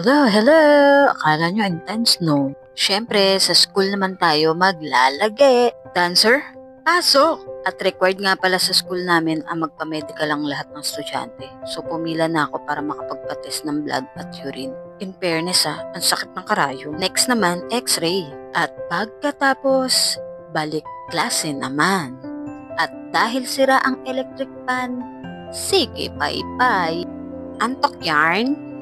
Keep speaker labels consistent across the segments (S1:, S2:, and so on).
S1: Hello, hello! Akala nyo intense, no? Siyempre, sa school naman tayo maglalagay. Dancer? Pasok! At required nga pala sa school namin ang magpa-medical ang lahat ng estudyante. So pumila na ako para makapagpa-test ng blood at urine. In fairness ang sakit ng karayom. Next naman, x-ray. At pagkatapos, balik klase naman. At dahil sira ang electric fan, sige bye-bye. Antok yarn?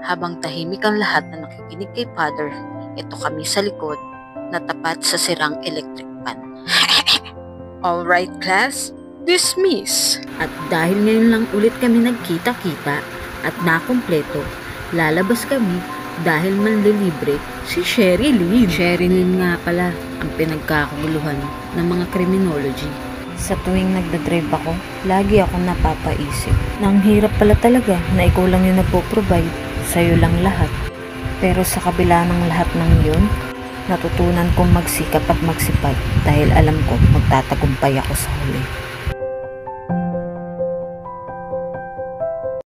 S1: Habang tahimik ang lahat na nakikinig kay Father, ito kami sa likod na tapat sa sirang electric fan. Alright class, dismiss! At dahil ngayon lang ulit kami nagkita-kita at nakumpleto, lalabas kami dahil manlilibre si Sherilyn. Sherilyn nga pala ang pinagkakaguluhan ng mga criminology.
S2: Sa tuwing nagdadrive ako, lagi akong napapaisip na ang hirap pala talaga na ikaw lang yung nagpo-provide, sa'yo lang lahat. Pero sa kabila ng lahat ng yun, natutunan kong magsikap at magsipag dahil alam ko magtatagumpay ako sa huli.